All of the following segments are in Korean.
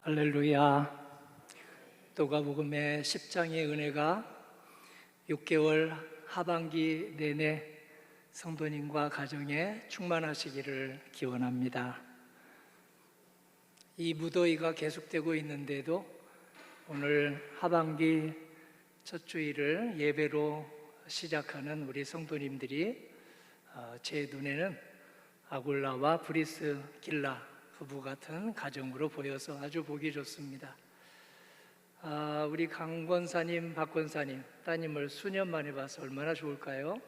할렐루야. 누가복음의 10장의 은혜가 6개월 하반기 내내 성도님과 가정에 충만하시기를 기원합니다. 이 무더위가 계속되고 있는데도 오늘 하반기 첫 주일을 예배로 시작하는 우리 성도님들이 제 눈에는 아굴라와 브리스길라 부부 같은 가정으로 보여서 아주 보기 좋습니다. 우리 강 권사님, 박 권사님, 따님을 수년 만에 봐서 얼마나 좋을까요?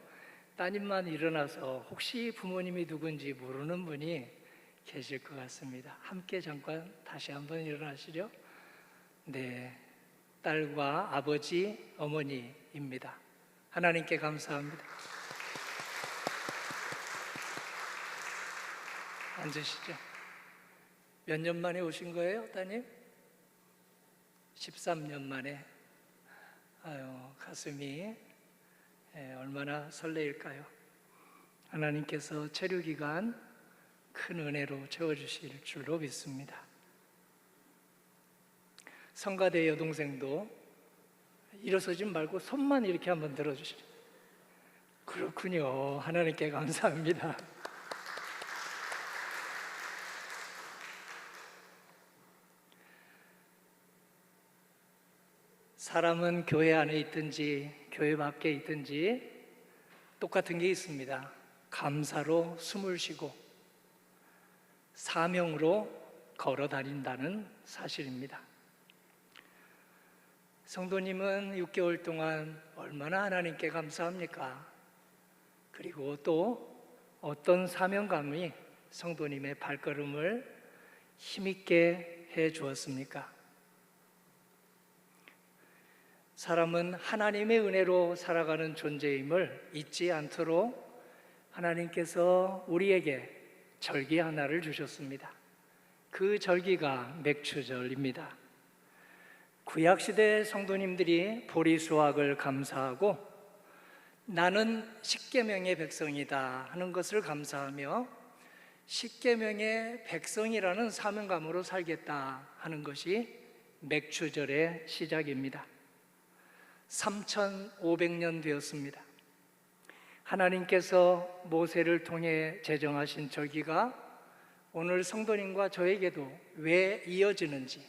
따님만 일어나서 혹시 부모님이 누군지 모르는 분이 계실 것 같습니다. 함께 잠깐 다시 한번 일어나시죠. 네, 딸과 아버지, 어머니입니다. 하나님께 감사합니다. 앉으시죠. 몇 년 만에 오신 거예요, 따님? 13년 만에. 가슴이 얼마나 설레일까요? 하나님께서 체류기간 큰 은혜로 채워주실 줄로 믿습니다. 성가대 여동생도 일어서지 말고 손만 이렇게 한번 들어주시죠. 그렇군요. 하나님께 감사합니다. 사람은 교회 안에 있든지 교회 밖에 있든지 똑같은 게 있습니다. 감사로 숨을 쉬고 사명으로 걸어 다닌다는 사실입니다. 성도님은 6개월 동안 얼마나 하나님께 감사합니까? 그리고 또 어떤 사명감이 성도님의 발걸음을 힘있게 해 주었습니까? 사람은 하나님의 은혜로 살아가는 존재임을 잊지 않도록 하나님께서 우리에게 절기 하나를 주셨습니다. 그 절기가 맥추절입니다. 구약시대 성도님들이 보리수확을 감사하고 나는 십계명의 백성이다 하는 것을 감사하며 십계명의 백성이라는 사명감으로 살겠다 하는 것이 맥추절의 시작입니다. 3,500년 되었습니다. 하나님께서 모세를 통해 제정하신 절기가 오늘 성도님과 저에게도 왜 이어지는지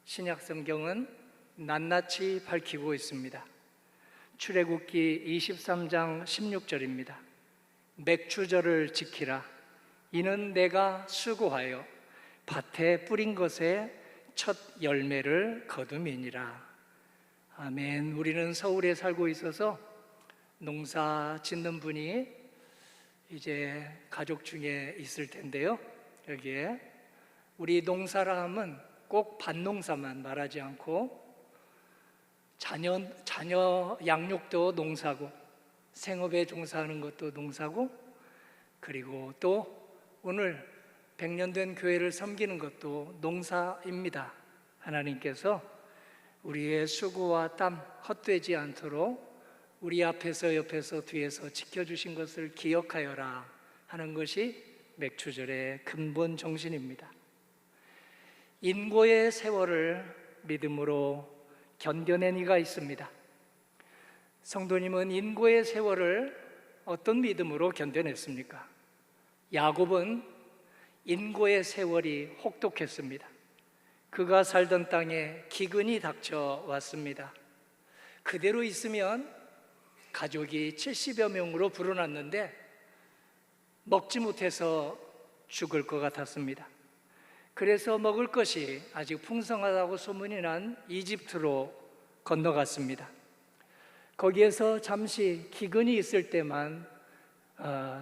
신약성경은 낱낱이 밝히고 있습니다. 출애굽기 23장 16절입니다. 맥추절을 지키라. 이는 내가 수고하여 밭에 뿌린 것에 첫 열매를 거둠이니라. 아멘. 우리는 서울에 살고 있어서 농사 짓는 분이 이제 가족 중에 있을 텐데요. 여기에 우리 농사라 하면 꼭 밭농사만 말하지 않고 자녀 양육도 농사고 생업에 종사하는 것도 농사고 그리고 또 오늘 100년 된 교회를 섬기는 것도 농사입니다. 하나님께서 우리의 수고와 땀 헛되지 않도록 우리 앞에서 옆에서 뒤에서 지켜주신 것을 기억하여라 하는 것이 맥추절의 근본 정신입니다. 인고의 세월을 믿음으로 견뎌낸 이가 있습니다. 성도님은 인고의 세월을 어떤 믿음으로 견뎌냈습니까? 야곱은 인고의 세월이 혹독했습니다. 그가 살던 땅에 기근이 닥쳐왔습니다. 그대로 있으면 가족이 70여 명으로 불어났는데 먹지 못해서 죽을 것 같았습니다. 그래서 먹을 것이 아직 풍성하다고 소문이 난 이집트로 건너갔습니다. 거기에서 잠시 기근이 있을 때만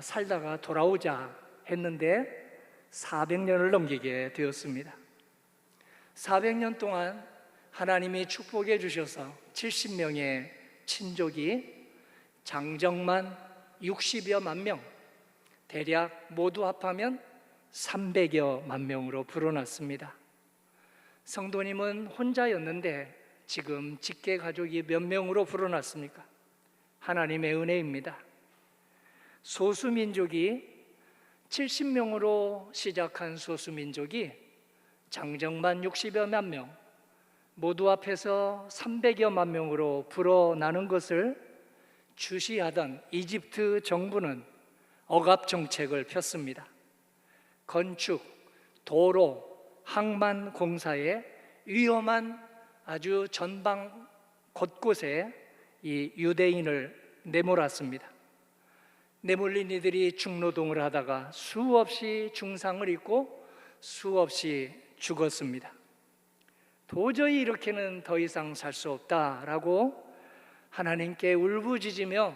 살다가 돌아오자 했는데 400년을 넘기게 되었습니다. 400년 동안 하나님이 축복해 주셔서 70명의 친족이 장정만 60여만 명, 대략 모두 합하면 300여만 명으로 불어났습니다. 성도님은 혼자였는데 지금 직계 가족이 몇 명으로 불어났습니까? 하나님의 은혜입니다. 소수민족이 70명으로 시작한 소수민족이 장정만 60여만 명, 모두 앞에서 300여만 명으로 불어나는 것을 주시하던 이집트 정부는 억압 정책을 폈습니다. 건축, 도로, 항만 공사에 위험한 아주 전방 곳곳에 이 유대인을 내몰았습니다. 내몰린 이들이 중노동을 하다가 수없이 중상을 입고 수없이 죽었습니다. 도저히 이렇게는 더 이상 살 수 없다라고 하나님께 울부짖으며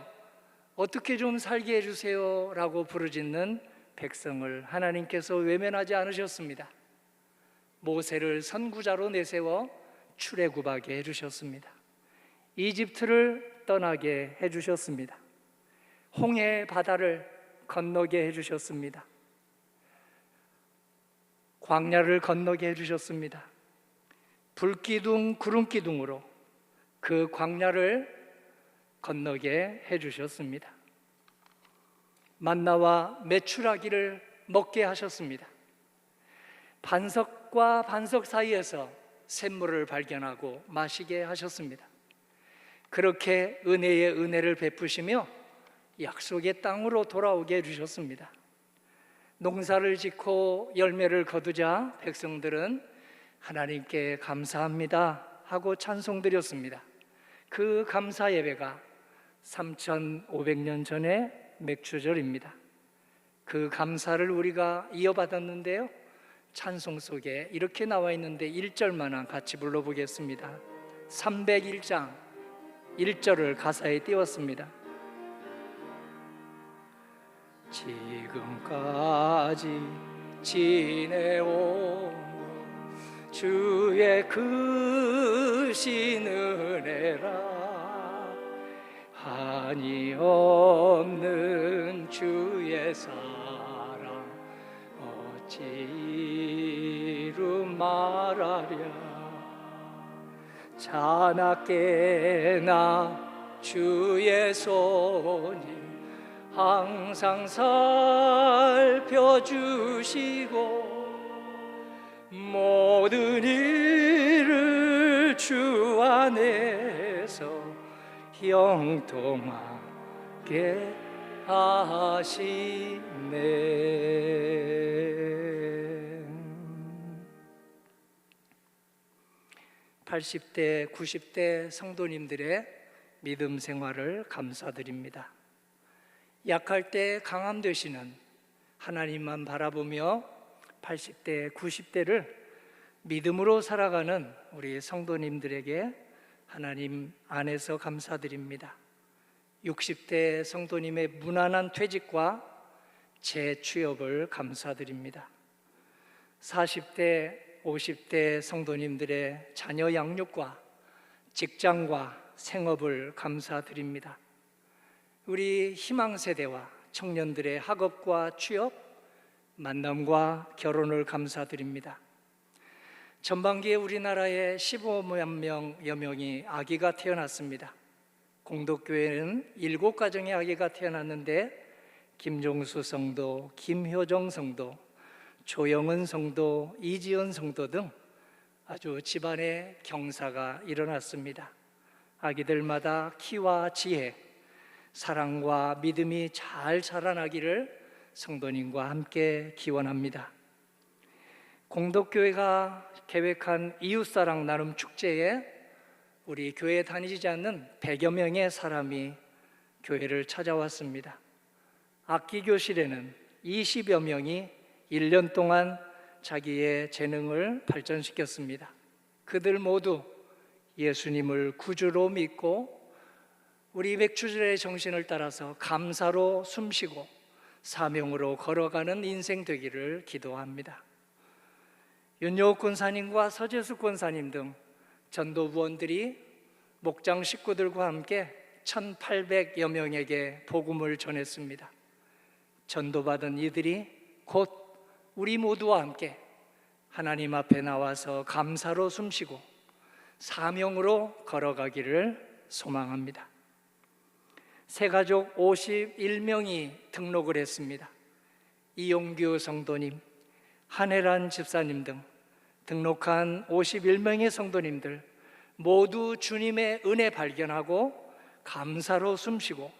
어떻게 좀 살게 해주세요 라고 부르짖는 백성을 하나님께서 외면하지 않으셨습니다. 모세를 선구자로 내세워 출애굽하게 해주셨습니다. 이집트를 떠나게 해주셨습니다. 홍해 바다를 건너게 해주셨습니다. 광야를 건너게 해주셨습니다. 불기둥 구름기둥으로 그 광야를 건너게 해주셨습니다. 만나와 메추라기를 먹게 하셨습니다. 반석과 반석 사이에서 샘물을 발견하고 마시게 하셨습니다. 그렇게 은혜의 은혜를 베푸시며 약속의 땅으로 돌아오게 해주셨습니다. 농사를 짓고 열매를 거두자 백성들은 하나님께 감사합니다 하고 찬송드렸습니다. 그 감사 예배가 3,500년 전의 맥추절입니다. 그 감사를 우리가 이어받았는데요, 찬송 속에 이렇게 나와 있는데 1절만 같이 불러보겠습니다. 301장 1절을 가사에 띄웠습니다. 지금까지 지내온 주의 크신 은혜라, 한이 없는 주의 사랑 어찌 이루 말하랴. 자나깨나 주의 손이 항상 살펴주시고 모든 일을 주 안에서 형통하게 하시네. 80대, 90대 성도님들의 믿음 생활을 감사드립니다. 약할 때 강함 되시는 하나님만 바라보며 80대, 90대를 믿음으로 살아가는 우리 성도님들에게 하나님 안에서 감사드립니다. 60대 성도님의 무난한 퇴직과 재취업을 감사드립니다. 40대, 50대 성도님들의 자녀 양육과 직장과 생업을 감사드립니다. 우리 희망세대와 청년들의 학업과 취업, 만남과 결혼을 감사드립니다. 전반기에 우리나라에 15만 명여 명이 아기가 태어났습니다. 공덕교회는 7가정의 아기가 태어났는데 김종수 성도, 김효정 성도, 조영은 성도, 이지연 성도 등 아주 집안에 경사가 일어났습니다. 아기들마다 키와 지혜, 사랑과 믿음이 잘 자라나기를 성도님과 함께 기원합니다. 공덕교회가 계획한 이웃사랑 나눔 축제에 우리 교회 다니지 않는 100여 명의 사람이 교회를 찾아왔습니다. 악기교실에는 20여 명이 1년 동안 자기의 재능을 발전시켰습니다. 그들 모두 예수님을 구주로 믿고 우리 맥추절의 정신을 따라서 감사로 숨쉬고 사명으로 걸어가는 인생 되기를 기도합니다. 윤여옥 권사님과 서재수 권사님 등 전도부원들이 목장 식구들과 함께 1,800여 명에게 복음을 전했습니다. 전도받은 이들이 곧 우리 모두와 함께 하나님 앞에 나와서 감사로 숨쉬고 사명으로 걸어가기를 소망합니다. 새가족 51명이 등록을 했습니다. 이용규 성도님, 한혜란 집사님 등 등록한 51명의 성도님들 모두 주님의 은혜 발견하고 감사로 숨쉬고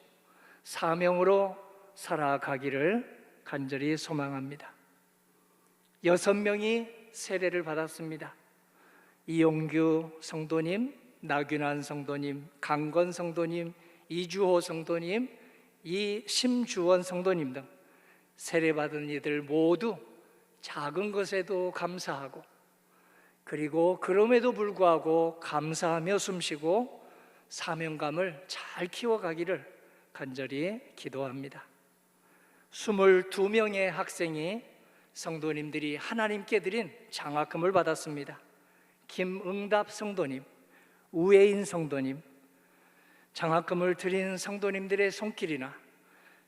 사명으로 살아가기를 간절히 소망합니다. 6명이 세례를 받았습니다. 이용규 성도님, 나균환 성도님, 강건 성도님, 이주호 성도님, 이심주원 성도님 등 세례받은 이들 모두 작은 것에도 감사하고, 그리고 그럼에도 불구하고 감사하며 숨쉬고 사명감을 잘 키워가기를 간절히 기도합니다. 22명의 학생이 성도님들이 하나님께 드린 장학금을 받았습니다. 김응답 성도님, 우혜인 성도님, 장학금을 드린 성도님들의 손길이나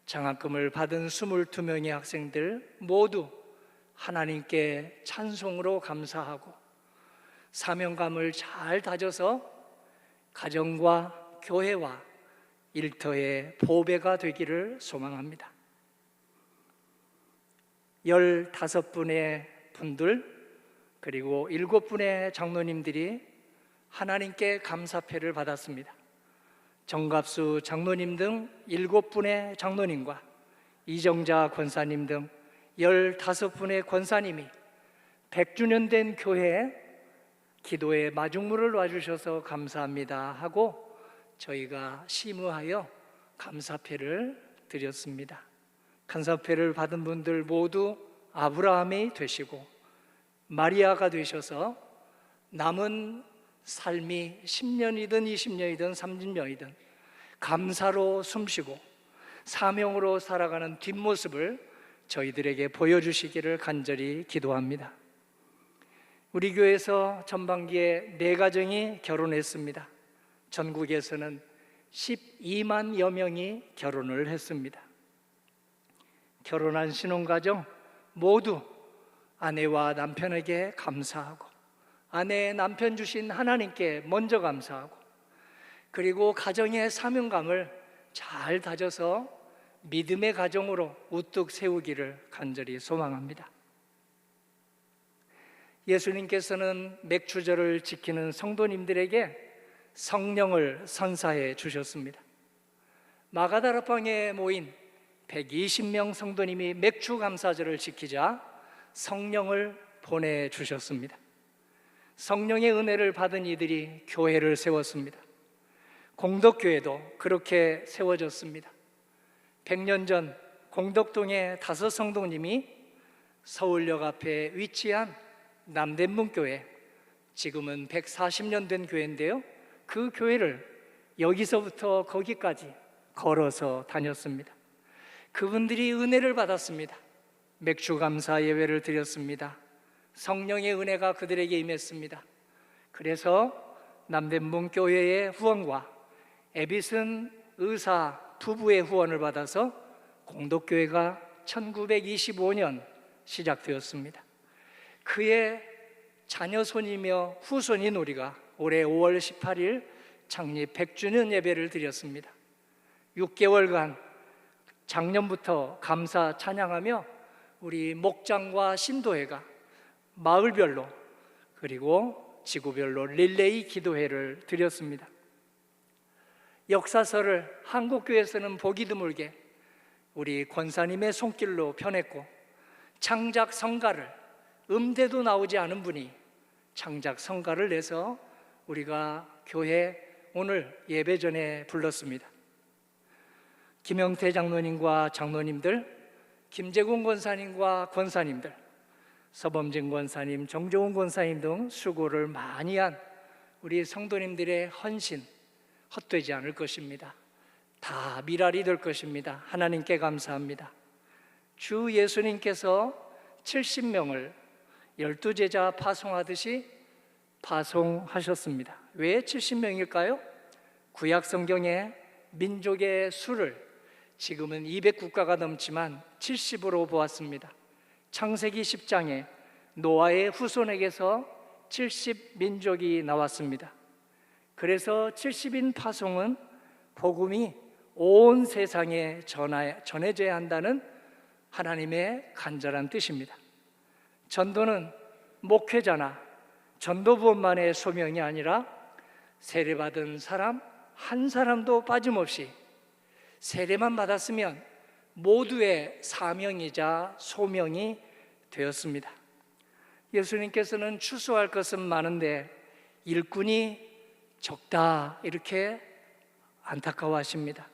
장학금을 받은 22명의 학생들 모두 하나님께 찬송으로 감사하고 사명감을 잘 다져서 가정과 교회와 일터의 보배가 되기를 소망합니다. 15분의 분들 그리고 7분의 장로님들이 하나님께 감사패를 받았습니다. 정갑수 장로님 등 7분의 장로님과 이정자 권사님 등 15분의 권사님이 100주년 된 교회에 기도에 마중물을 놔주셔서 감사합니다 하고 저희가 심의하여 감사패를 드렸습니다. 감사패를 받은 분들 모두 아브라함이 되시고 마리아가 되셔서 남은 삶이 10년이든 20년이든 30년이든 감사로 숨쉬고 사명으로 살아가는 뒷모습을 저희들에게 보여주시기를 간절히 기도합니다. 우리 교회에서 전반기에 4가정이 결혼했습니다. 전국에서는 12만여 명이 결혼을 했습니다. 결혼한 신혼가정 모두 아내와 남편에게 감사하고 아내의 남편 주신 하나님께 먼저 감사하고 그리고 가정의 사명감을 잘 다져서 믿음의 가정으로 우뚝 세우기를 간절히 소망합니다. 예수님께서는 맥주절을 지키는 성도님들에게 성령을 선사해 주셨습니다. 마가다라방에 모인 120명 성도님이 맥주 감사절을 지키자 성령을 보내주셨습니다. 성령의 은혜를 받은 이들이 교회를 세웠습니다. 공덕교회도 그렇게 세워졌습니다. 100년 전 공덕동의 5 성도님이 서울역 앞에 위치한 남대문교회, 지금은 140년 된 교회인데요, 그 교회를 여기서부터 거기까지 걸어서 다녔습니다. 그분들이 은혜를 받았습니다. 맥주 감사 예배를 드렸습니다. 성령의 은혜가 그들에게 임했습니다. 그래서 남대문 교회의 후원과 에비슨 의사 부부의 후원을 받아서 공덕교회가 1925년 시작되었습니다. 그의 자녀손이며 후손인 우리가 올해 5월 18일 창립 100주년 예배를 드렸습니다. 6개월간 작년부터 감사 찬양하며 우리 목장과 신도회가 마을별로 그리고 지구별로 릴레이 기도회를 드렸습니다. 역사서를 한국교회에서는 보기 드물게 우리 권사님의 손길로 펴냈고, 창작 성가를 음대도 나오지 않은 분이 창작 성가를 내서 우리가 교회 오늘 예배 전에 불렀습니다. 김영태 장로님과 장로님들, 김재곤 권사님과 권사님들, 서범진 권사님, 정종훈 권사님 등 수고를 많이 한 우리 성도님들의 헌신 헛되지 않을 것입니다. 다 미랄이 될 것입니다. 하나님께 감사합니다. 주 예수님께서 70명을 12제자 파송하듯이 파송하셨습니다. 왜 70명일까요? 구약 성경에 민족의 수를 지금은 200국가가 넘지만 70으로 보았습니다. 창세기 10장에 노아의 후손에게서 70민족이 나왔습니다. 그래서 70인 파송은 복음이 온 세상에 전해져야 한다는 하나님의 간절한 뜻입니다. 전도는 목회자나 전도부원만의 소명이 아니라 세례받은 사람 한 사람도 빠짐없이 세례만 받았으면 모두의 사명이자 소명이 되었습니다. 예수님께서는 추수할 것은 많은데 일꾼이 적다, 이렇게 안타까워하십니다.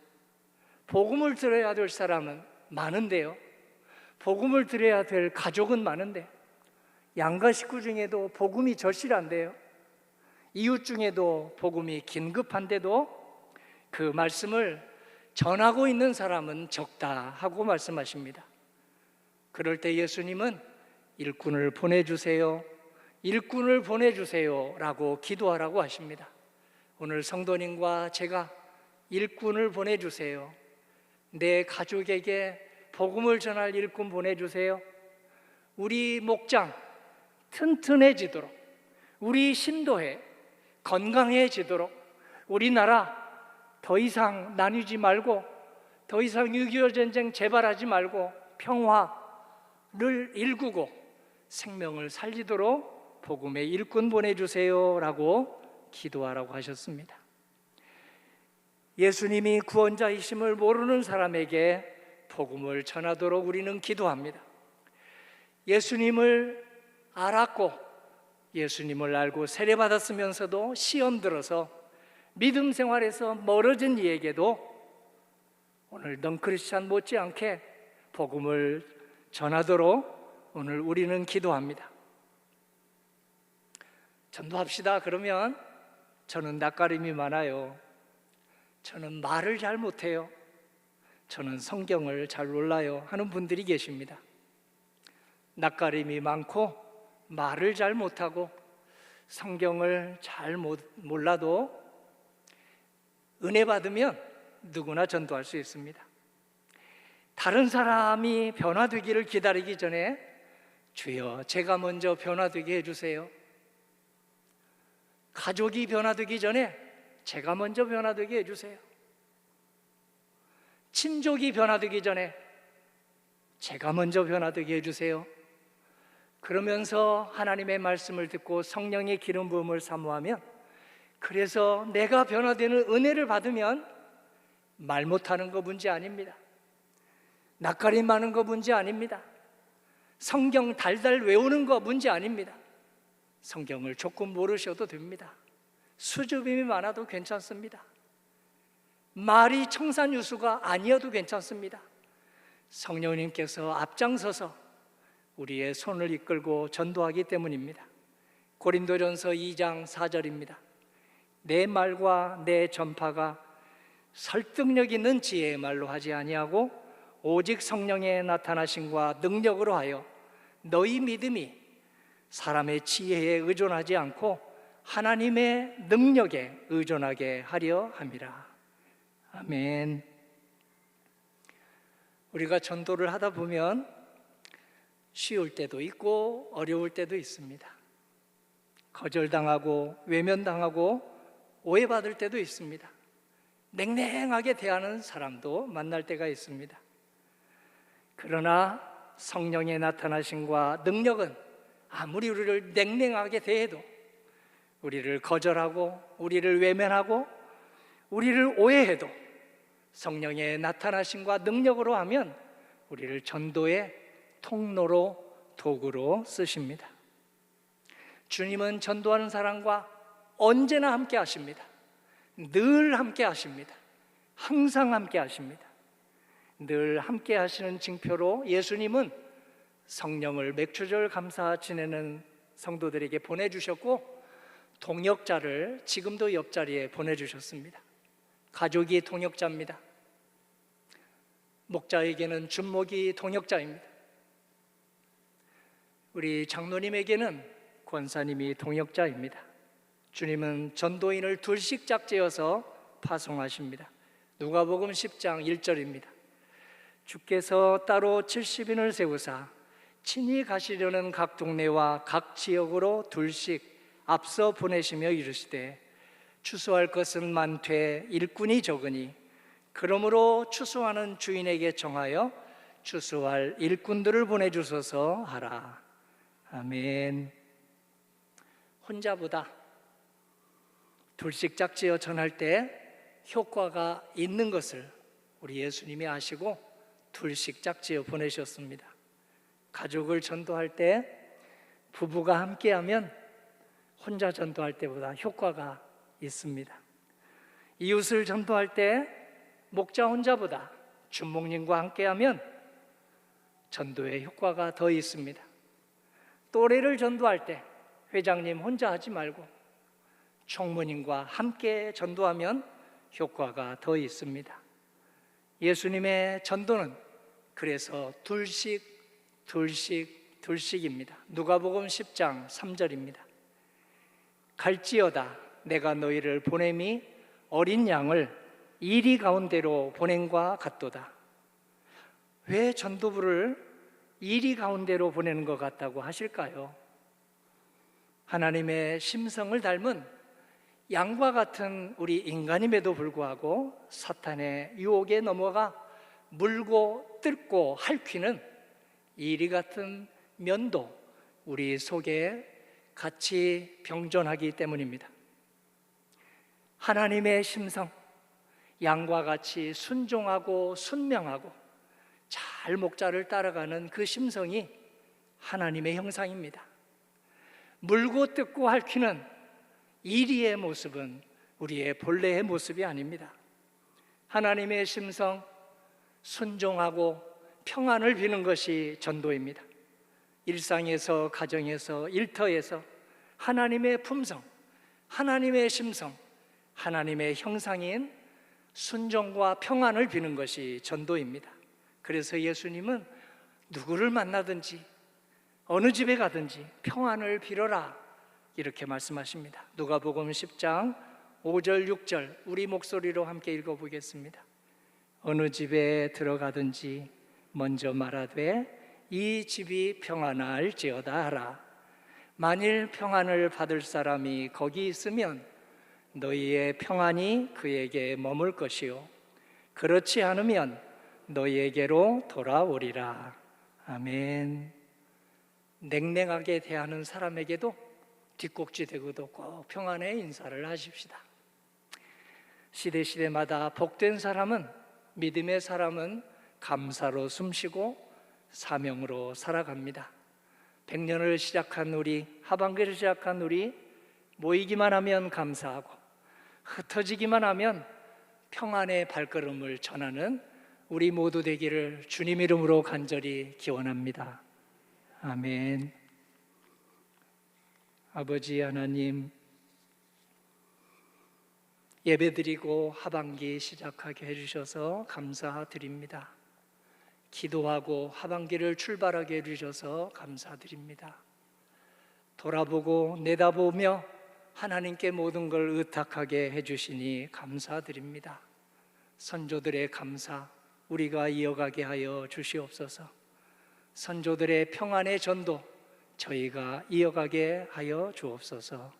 복음을 들어야 될 사람은 많은데요, 복음을 들어야 될 가족은 많은데, 양가 식구 중에도 복음이 절실한데요, 이웃 중에도 복음이 긴급한데도 그 말씀을 전하고 있는 사람은 적다 하고 말씀하십니다. 그럴 때 예수님은 일꾼을 보내주세요, 일꾼을 보내주세요 라고 기도하라고 하십니다. 오늘 성도님과 제가 일꾼을 보내주세요, 내 가족에게 복음을 전할 일꾼 보내주세요, 우리 목장 튼튼해지도록, 우리 신도회 건강해지도록, 우리나라 더 이상 나뉘지 말고, 더 이상 6.25 전쟁 재발하지 말고 평화를 일구고 생명을 살리도록 복음의 일꾼 보내주세요 라고 기도하라고 하셨습니다. 예수님이 구원자이심을 모르는 사람에게 복음을 전하도록 우리는 기도합니다. 예수님을 알았고 예수님을 알고 세례받았으면서도 시험 들어서 믿음 생활에서 멀어진 이에게도 오늘 넌크리스찬 못지않게 복음을 전하도록 오늘 우리는 기도합니다. 전도합시다 그러면 저는 낯가림이 많아요, 저는 말을 잘 못해요, 저는 성경을 잘 몰라요 하는 분들이 계십니다. 낯가림이 많고 말을 잘 못하고 성경을 잘 몰라도 은혜 받으면 누구나 전도할 수 있습니다. 다른 사람이 변화되기를 기다리기 전에 주여 제가 먼저 변화되게 해주세요, 가족이 변화되기 전에 제가 먼저 변화되게 해주세요, 친족이 변화되기 전에 제가 먼저 변화되게 해주세요. 그러면서 하나님의 말씀을 듣고 성령의 기름 부음을 사모하면, 그래서 내가 변화되는 은혜를 받으면 말 못하는 거 문제 아닙니다, 낯가림 많은 거 문제 아닙니다, 성경 달달 외우는 거 문제 아닙니다. 성경을 조금 모르셔도 됩니다. 수줍음이 많아도 괜찮습니다. 말이 청산유수가 아니어도 괜찮습니다. 성령님께서 앞장서서 우리의 손을 이끌고 전도하기 때문입니다. 고린도전서 2장 4절입니다. 내 말과 내 전파가 설득력 있는 지혜의 말로 하지 아니하고 오직 성령의 나타나심과 능력으로 하여 너희 믿음이 사람의 지혜에 의존하지 않고 하나님의 능력에 의존하게 하려 함이라. 아멘. 우리가 전도를 하다 보면 쉬울 때도 있고 어려울 때도 있습니다. 거절당하고 외면당하고 오해받을 때도 있습니다. 냉랭하게 대하는 사람도 만날 때가 있습니다. 그러나 성령의 나타나심과 능력은 아무리 우리를 냉랭하게 대해도, 우리를 거절하고 우리를 외면하고 우리를 오해해도 성령의 나타나심과 능력으로 하면 우리를 전도의 통로로, 도구로 쓰십니다. 주님은 전도하는 사람과 언제나 함께 하십니다. 늘 함께 하십니다. 항상 함께 하십니다. 늘 함께 하시는 징표로 예수님은 성령을 맥주절 감사 지내는 성도들에게 보내주셨고, 동역자를 지금도 옆자리에 보내주셨습니다. 가족이 동역자입니다. 목자에게는 준목이 동역자입니다. 우리 장로님에게는 권사님이 동역자입니다. 주님은 전도인을 둘씩 짝지어서 파송하십니다. 누가복음 10장 1절입니다. 주께서 따로 70인을 세우사 친히 가시려는 각 동네와 각 지역으로 둘씩 앞서 보내시며 이르시되, 추수할 것은 많되 일꾼이 적으니 그러므로 추수하는 주인에게 정하여 추수할 일꾼들을 보내주소서 하라. 아멘. 혼자보다 둘씩 짝지어 전할 때 효과가 있는 것을 우리 예수님이 아시고 둘씩 짝지어 보내셨습니다. 가족을 전도할 때 부부가 함께하면 혼자 전도할 때보다 효과가 있습니다. 이웃을 전도할 때 목자 혼자보다 주목님과 함께하면 전도의 효과가 더 있습니다. 또래를 전도할 때 회장님 혼자 하지 말고 총무님과 함께 전도하면 효과가 더 있습니다. 예수님의 전도는 그래서 둘씩입니다. 누가복음 10장 3절입니다. 갈지어다 내가 너희를 보냄이 어린 양을 이리 가운데로 보냄과 같도다. 왜 전도부를 이리 가운데로 보내는 것 같다고 하실까요? 하나님의 심성을 닮은 양과 같은 우리 인간임에도 불구하고 사탄의 유혹에 넘어가 물고 뜯고 핥히는 이리 같은 면도 우리 속에 같이 병존하기 때문입니다. 하나님의 심성, 양과 같이 순종하고 순명하고 잘 목자를 따라가는 그 심성이 하나님의 형상입니다. 물고 뜯고 핥히는 이리의 모습은 우리의 본래의 모습이 아닙니다. 하나님의 심성, 순종하고 평안을 비는 것이 전도입니다. 일상에서, 가정에서, 일터에서 하나님의 품성, 하나님의 심성, 하나님의 형상인 순종과 평안을 비는 것이 전도입니다. 그래서 예수님은 누구를 만나든지 어느 집에 가든지 평안을 빌어라 이렇게 말씀하십니다. 누가복음 10장 5절 6절 우리 목소리로 함께 읽어보겠습니다. 어느 집에 들어가든지 먼저 말하되 이 집이 평안할지어다 하라. 만일 평안을 받을 사람이 거기 있으면 너희의 평안이 그에게 머물 것이요 그렇지 않으면 너희에게로 돌아오리라. 아멘. 냉랭하게 대하는 사람에게도 뒷꼭지 대고도 꼭 평안의 인사를 하십시다. 시대마다 복된 사람은, 믿음의 사람은 감사로 숨쉬고 사명으로 살아갑니다. 100년을 시작한 우리, 하반기를 시작한 우리, 모이기만 하면 감사하고 흩어지기만 하면 평안의 발걸음을 전하는 우리 모두 되기를 주님 이름으로 간절히 기원합니다. 아멘. 아버지 하나님, 예배드리고 하반기 시작하게 해주셔서 감사드립니다. 기도하고 하반기를 출발하게 해주셔서 감사드립니다. 돌아보고 내다보며 하나님께 모든 걸 의탁하게 해주시니 감사드립니다. 선조들의 감사 우리가 이어가게 하여 주시옵소서. 선조들의 평안의 전도 저희가 이어가게 하여 주옵소서.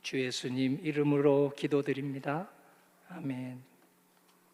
주 예수님 이름으로 기도드립니다. 아멘.